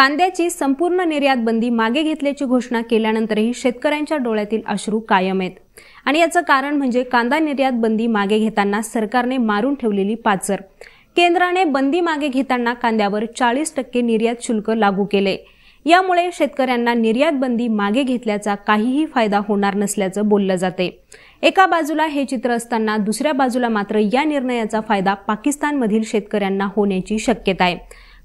कांद्याची संपूर्ण निर्यात बंदी मागे घेतल्याची घोषणा केल्यानंतरही शेतकऱ्यांच्या डोळ्यातील अश्रू कायम आहेत आणि याचं कारण म्हणजे कांदा निर्यात बंदी मागे घेताना सरकारने मारून ठेवलेली पाचर। केंद्राने बंदी मागे घेताना कांद्यावर 40% निर्यात शुल्क लागू केले। यामुळे शेतकऱ्यांना निर्यात बंदी मागे घेतल्याचा काहीही फायदा होणार नसल्याचं बोललं जाते। एका बाजूला हे चित्र असताना दुसऱ्या बाजूला मात्र या निर्णयाचा फायदा पाकिस्तानमधील शेतकऱ्यांना होण्याची शक्यता आहे,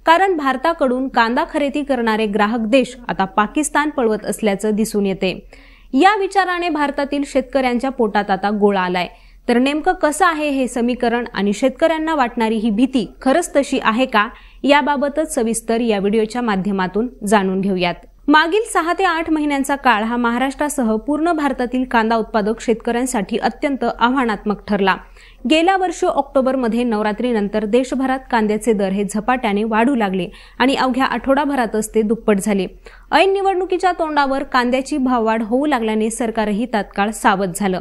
कारण भारताकडून कांदा खरेदी करणारे ग्राहक देश आता पाकिस्तान पळवत असल्याचं दिसून येते। या विचाराने भारतातील शेतकऱ्यांच्या पोटात आता गोळा आलाय। तर नेमकं कसं आहे हे समीकरण आणि शेतकऱ्यांना वाटणारी ही भीती खरंच तशी आहे का, याबाबतच सविस्तर या व्हिडिओच्या माध्यमातून जाणून घेऊयात। मागील 6 ते 8 महिन्यांचा काळ हा महाराष्ट्रासह पूर्ण भारतातील कांदा उत्पादक शेतकऱ्यांसाठी अत्यंत आव्हानात्मक ठरला। गेल्या वर्षी ऑक्टोबरमध्ये नवरात्रीनंतर देशभरात कांद्याचे दर हे झपाट्याने वाढू लागले आणि अवघ्या आठवडाभरातच ते दुप्पट झाले। ऐन निवडणुकीच्या तोंडावर कांद्याची भाववाढ होऊ लागल्याने सरकारही तात्काळ सावध झालं।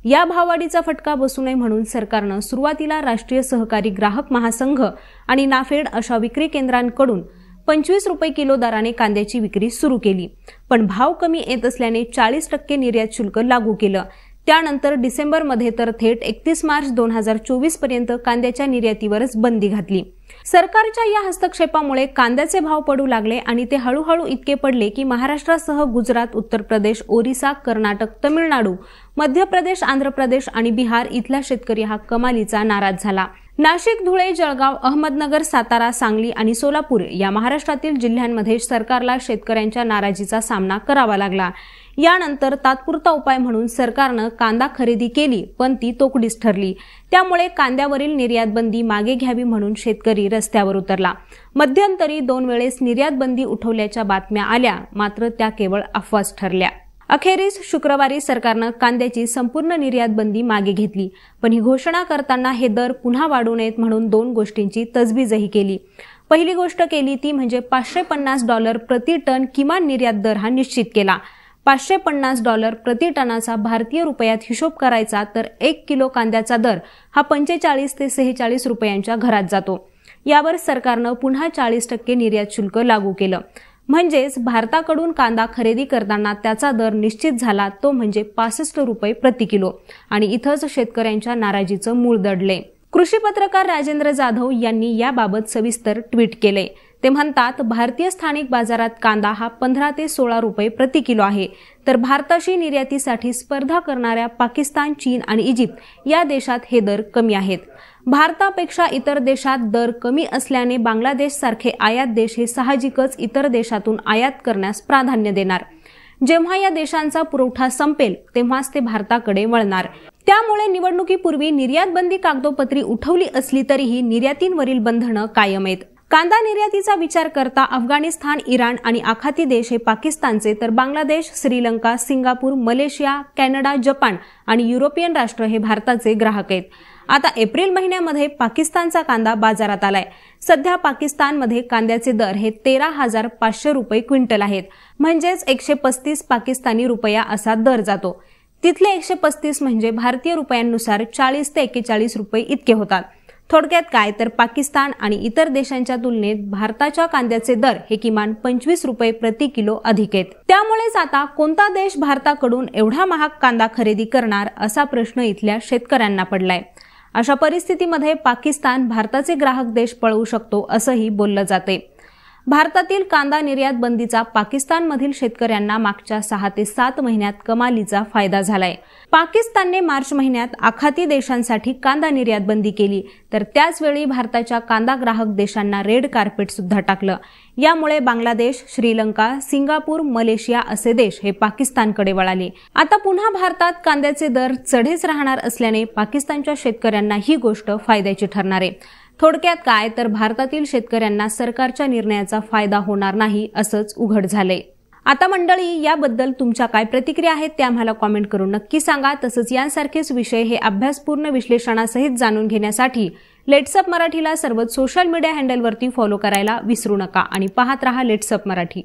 या भाववाढीचा फटका बसू नये म्हणून सरकारनं सुरुवातीला राष्ट्रीय सहकारी ग्राहक महासंघ आणि नाफेड अशा विक्री केंद्रांकडून 25 रुपये किलो दराने कांद्याची विक्री सुरू केली, पण भाव कमी येत असल्याने 40% निर्यात शुल्क लागू केलं। त्यानंतर डिसेंबरमध्ये तर थेट 31 मार्च 2024 पर्यंत कांद्याच्या निर्यातीवरच बंदी घातली। सरकारच्या या हस्तक्षेपामुळे कांद्याचे भाव पडू लागले आणि ते हळूहळू इतके पडले की महाराष्ट्रासह गुजरात, उत्तर प्रदेश, ओरिसा, कर्नाटक, तमिळनाडू, मध्य प्रदेश, आंध्र प्रदेश आणि बिहार इथला शेतकरी हा कमालीचा नाराज झाला। नाशिक, धुळे, जळगाव, अहमदनगर, सातारा, सांगली आणि सोलापूर या महाराष्ट्रातील जिल्ह्यांमध्ये सरकारला शेतकऱ्यांच्या नाराजीचा सामना करावा लागला। यानंतर तात्पुरता उपाय म्हणून सरकारनं कांदा खरेदी केली, पण ती तोकडीच ठरली। त्यामुळे कांद्यावरील निर्यात बंदी मागे घ्यावी म्हणून शेतकरी रस्त्यावर उतरला। मध्यंतरी 2 वेळेस निर्यात बंदी उठवल्याच्या बातम्या आल्या, मात्र त्या केवळ अफवाच ठरल्या। अखेरीस शुक्रवारी सरकारनं कांद्याची संपूर्ण निर्यात बंदी मागे घेतली, पण ही घोषणा करताना हे दर पुन्हा वाढू नयेत म्हणून 2 गोष्टींची तजवीजही केली। पहिली गोष्ट केली ती म्हणजे $550 प्रति टन किमान निर्यात दर हा निश्चित केला। $550 प्रति टनाचा भारतीय रुपयात हिशोब करायचा तर 1 किलो कांद्याचा दर हा 45 ते 46 रुपयांच्या घरात जातो। यावर सरकारनं पुन्हा 40% निर्यात शुल्क लागू केलं, म्हणजेच भारताकडून कांदा खरेदी करताना त्याचा दर निश्चित झाला, तो म्हणजे 65 रुपये प्रति किलो। आणि इथंच शेतकऱ्यांच्या नाराजीचं मूळ दडले। कृषी पत्रकार राजेंद्र जाधव यांनी याबाबत सविस्तर ट्विट केले। ते म्हणतात, भारतीय स्थानिक बाजारात कांदा हा 15 ते 16 रुपये प्रति किलो आहे, तर भारताशी निर्यातीसाठी स्पर्धा करणाऱ्या पाकिस्तान, चीन आणि इजिप्त या देशात हे दर कमी आहेत। भारतापेक्षा इतर देशात दर कमी असल्याने बांगलादेश सारखे आयात देश हे साहजिकच इतर देशातून आयात करण्यास प्राधान्य देणार। जेव्हा या देशांचा पुरवठा संपेल तेव्हाच ते भारताकडे वळणार। त्यामुळे निवडणुकीपूर्वी निर्यात बंदी कागदोपत्री उठवली असली तरीही निर्यातींवरील बंधनं कायम आहेत। कांदा निर्यातीचा विचार करता अफगाणिस्तान, इराण आणि आखाती देश हे पाकिस्तानचे, तर Bangladesh, Sri Lanka, Singapore, Malaysia, Canada, Japan आणि युरोपियन राष्ट्र हे भारताचे ग्राहक आहेत। आता एप्रिल महिन्यामध्ये पाकिस्तानचा कांदा बाजारात आलाय। सध्या पाकिस्तानमध्ये कांद्याचे दर हे 13,500 रुपये क्विंटल आहेत, म्हणजेच 135 पाकिस्तानी रुपया असा दर जातो। तिथले 135 म्हणजे भारतीय रुपयांनुसार 40 ते 41 रुपये इतके होतात। थोडक्यात काय तर पाकिस्तान आणि इतर देशांच्या तुलनेत भारताच्या कांद्याचे दर हे किमान 25 रुपये प्रति किलो अधिक आहेत। त्यामुळेच आता कोणता देश भारताकडून एवढा महाग कांदा खरेदी करणार असा प्रश्न इथल्या शेतकऱ्यांना पडलाय। अशा परिस्थितीमध्ये पाकिस्तान भारताचे ग्राहक देश पळवू शकतो असंही बोललं जाते। भारतातील कांदा निर्यात बंदीचा पाकिस्तानमधील शेतकऱ्यांना मागच्या 6 ते 7 महिन्यात कमालीचा फायदा झालाय। पाकिस्तानने मार्च महिन्यात आखाती देशांसाठी कांदा निर्यात बंदी केली, तर त्याच वेळी भारताच्या कांदा ग्राहक देशांना रेड कार्पेट सुद्धा टाकलं। यामुळे बांगलादेश, श्रीलंका, सिंगापूर, मलेशिया असे देश हे पाकिस्तानकडे वळाले। आता पुन्हा भारतात कांद्याचे दर चढेच राहणार असल्याने पाकिस्तानच्या शेतकऱ्यांना ही गोष्ट फायद्याची ठरणार आहे। थोडक्यात काय तर भारतातील शेतकऱ्यांना सरकारच्या निर्णयाचा फायदा होणार नाही असंच उघड झालंय। आता मंडळी, याबद्दल तुमच्या काय प्रतिक्रिया आहेत त्या आम्हाला कॉमेंट करून नक्की सांगा। तसंच यांसारखेच विषय हे अभ्यासपूर्ण विश्लेषणासहित जाणून घेण्यासाठी लेट्स अप मराठीला सर्वच सोशल मीडिया हँडलवरती फॉलो करायला विसरू नका आणि पाहत रहा लेट्स अप मराठी।